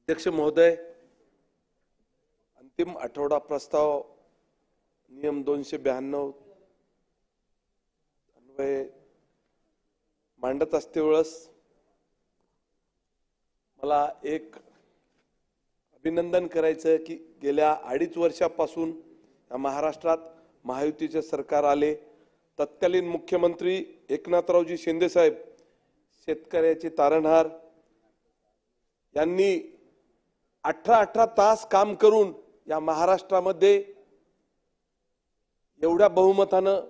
अध्यक्ष महोदय, अंतिम आठवडा प्रस्ताव नियम 292 अन्वये मांडत असते वेळेस मला एक अभिनंदन करायचं की गेल्या 2.5 वर्षापासून महाराष्ट्रात महायुतीचे सरकार आले। तत्कालीन मुख्यमंत्री एकनाथरावजी शिंदे साहेब शेतकऱ्याची तारणहार यांनी 18 तास काम करून या महाराष्ट्रामध्ये एवढ्या बहुमतानं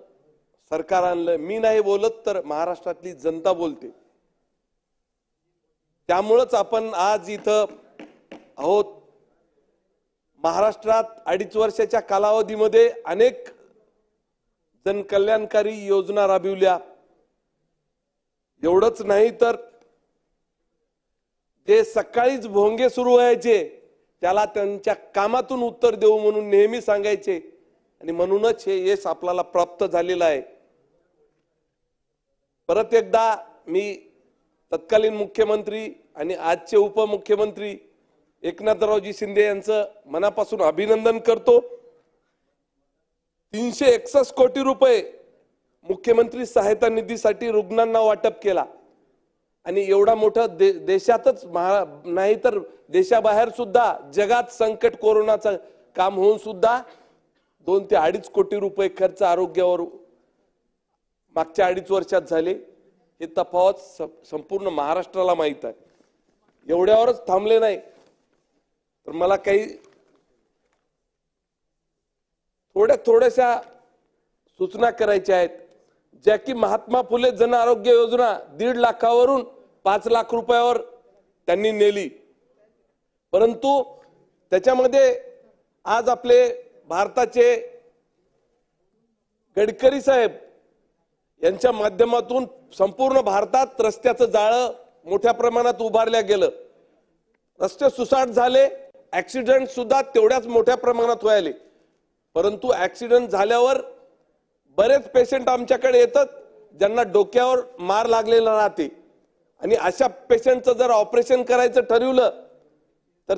सरकार आणलं। मी नाही बोलत तर महाराष्ट्रातली जनता बोलते। त्यामुळेच आपण आज इथं आहोत। महाराष्ट्रात 2.5 वर्षाच्या कालावधीमध्ये अनेक जनकल्याणकारी योजना राबविल्या। एवढंच नाही तर जे सकाळीच भोंगे सुरू व्हायचे त्याला त्यांच्या कामातून उत्तर देऊ म्हणून नेहमी सांगायचे आणि म्हणूनच हे यश आपल्याला प्राप्त झालेलं आहे। परत एकदा मी तत्कालीन मुख्यमंत्री आणि आजचे उपमुख्यमंत्री एकनाथरावजी शिंदे यांचं मनापासून अभिनंदन करतो। 361 कोटी रुपये मुख्यमंत्री सहायता निधीसाठी रुग्णांना वाटप केला आणि एवढा मोठा देशातच नाही तर देशाबाहेर सुद्धा जगात संकट कोरोनाचं काम होऊन सुद्धा 2 ते 2.5 कोटी रुपये खर्च आरोग्यावर मागच्या 2.5 वर्षात झाले। हे तफावत संपूर्ण महाराष्ट्राला माहित आहे। एवढ्यावरच थांबले नाही तर मला काही थोड्याशा सूचना करायच्या आहेत, ज्या की महात्मा फुले जन आरोग्य योजना 1.5 लाखावरून 5 लाख रुपयावर त्यांनी नेली। परंतु त्याच्यामध्ये आज आपले भारताचे गडकरी साहेब यांच्या माध्यमातून संपूर्ण भारतात रस्त्याचं जाळं मोठ्या प्रमाणात उभारल्या गेलं। रस्ते सुसाट झाले, ऍक्सिडेंट सुद्धा तेवढ्याच मोठ्या प्रमाणात व्हायले। परंतु ऍक्सिडेंट झाल्यावर बरेच पेशंट आमच्याकडे येतात ज्यांना डोक्यावर मार लागलेला राहते आणि अशा पेशंटचं जर ऑपरेशन करायचं ठरवलं तर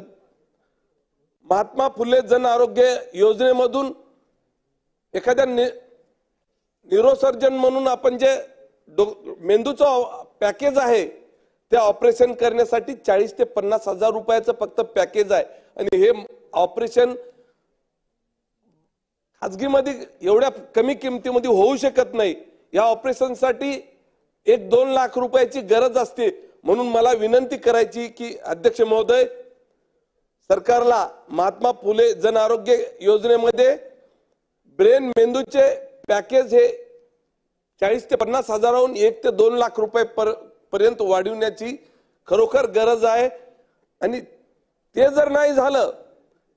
महात्मा फुले जन आरोग्य योजनेमधून एखाद्या न्यूरोसर्जन म्हणून आपण जे मेंदूचं पॅकेज आहे ते ऑपरेशन करण्यासाठी 40 ते 50 हजार रुपयाचं फक्त पॅकेज आहे आणि हे ऑपरेशन खाजगीमध्ये एवढ्या कमी किमतीमध्ये होऊ शकत नाही। या ऑपरेशनसाठी 1-2 लाख रुपयाची गरज असते। म्हणून मला विनंती करायची की अध्यक्ष महोदय, सरकारला महात्मा फुले जन आरोग्य योजनेमध्ये ब्रेन मेंदूचे पॅकेज हे 40 ते 50 हजाराहून 1 ते 2 लाख रुपये पर्यंत वाढवण्याची खरोखर गरज आहे। आणि ते जर नाही झालं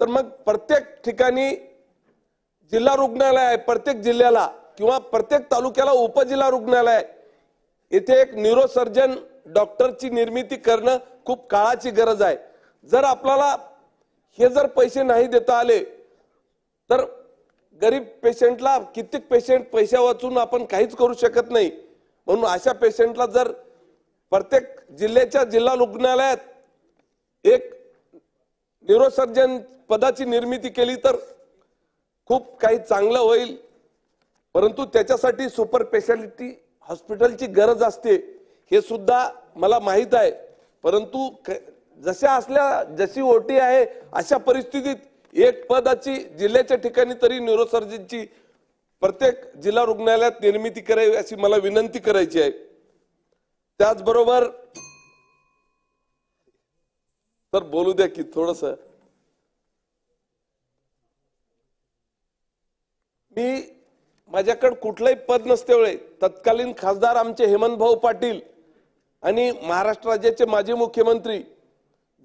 तर मग प्रत्येक ठिकाणी जिल्हा रुग्णालय आहे, प्रत्येक जिल्ह्याला किंवा प्रत्येक तालुक्याला उपजिल्हा रुग्णालय आहे, येथे एक न्यूरोसर्जन डॉक्टरची निर्मिती करणं खूप काळाची गरज आहे। जर आपल्याला हे जर पैसे नाही देता आले तर गरीब पेशंटला कित्येक पेशंट पैसा वाचून आपण काहीच करू शकत नाही। म्हणून अशा पेशंटला जर प्रत्येक जिल्ह्याच्या जिल्हा रुग्णालयात एक न्यूरोसर्जन पदाची निर्मिती केली तर खूप काही चांगलं होईल। परंतु त्याच्यासाठी सुपर स्पेशालिटी हॉस्पिटलची गरज असते हे सुद्धा मला माहित आहे। परंतु जशी ओटी आहे अशा परिस्थितीत एक पदाची जिल्ह्याच्या ठिकाणी तरी न्यूरोसर्जनची प्रत्येक जिल्हा रुग्णालयात निर्मिती करावी अशी मला विनंती करायची आहे। त्याचबरोबर तर बोलू द्या की थोडस मी माझ्याकडे कुठलंही पद नसतेवेळे तत्कालीन खासदार आमचे हेमंत भाऊ पाटील आणि महाराष्ट्र राज्याचे माजी मुख्यमंत्री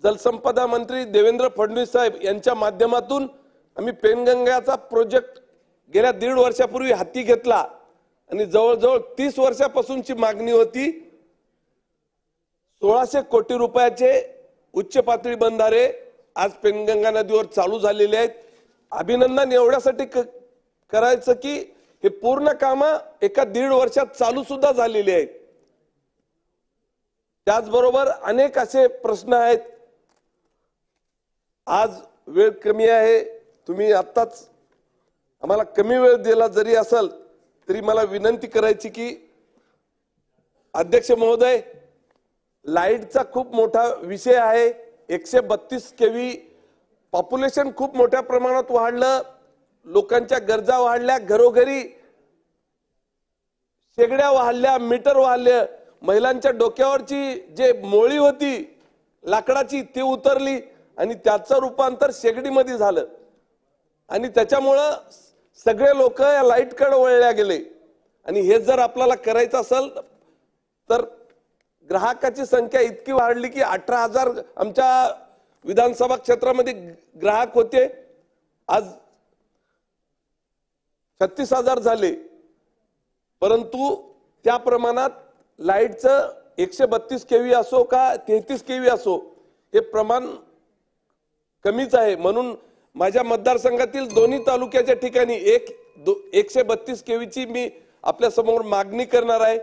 जलसंपदा मंत्री देवेंद्र फडणवीस साहेब यांच्या माध्यमातून आम्ही पेनगंगाचा प्रोजेक्ट गेल्या 1.5 वर्षापूर्वी हाती घेतला आणि जवळजवळ 30 वर्षापासूनची मागणी होती। 1600 कोटी रुपयाचे उच्च पातळी बंधारे आज पेनगंगा नदीवर चालू झालेले आहेत। अभिनंदन एवढ्यासाठी करायचं की हे पूर्ण काम एका 1.5 वर्षात चालू सुद्धा झालेली आहेत। त्याचबरोबर अनेक असे प्रश्न आहेत आज वेळ कमी आहे, तुम्ही आत्ताच आम्हाला कमी वेळ दिला जरी असेल तरी मला विनंती करायची की अध्यक्ष महोदय, लाईटचा खूप मोठा विषय आहे। 132 केव्ही पॉप्युलेशन खूप मोठ्या प्रमाणात वाढलं, लोकांच्या गरजा वाढल्या, घरोघरी शेगड्या वाढल्या, मीटर वाढले, महिलांच्या डोक्यावरची जे मोळी होती लाकडाची ती उतरली आणि त्याचं रूपांतर शेगडीमध्ये झालं आणि त्याच्यामुळं सगळे लोक या लाईटकडे वळल्या गेले। आणि हे जर आपल्याला करायचं असेल तर ग्राहकाची संख्या इतकी वाढली की 18,000 आमच्या विधानसभा क्षेत्रामध्ये ग्राहक होते, आज 36,000 झाले। परंतु त्या प्रमाणात लाईटचं 132 केव्ही असो का 33 केव्ही असो हे प्रमाण कमीच आहे। म्हणून माझ्या मतदारसंघातील दोन्ही तालुक्याच्या ठिकाणी 132 केव्हीची मी आपल्या समोर मागणी करणार आहे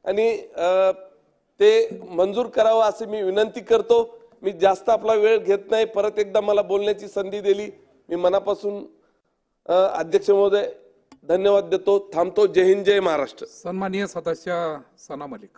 आणि ते मंजूर करावं अशी मी विनंती करतो। मी जास्त आपला वेळ घेत नाही, परत एकदा मला बोलण्याची संधी दिली मी मनापासून अध्यक्ष महोदय धन्यवाद देतो, थांबतो। जय हिंद, जय महाराष्ट्र। सन्माननीय सदस्य सना मलिक।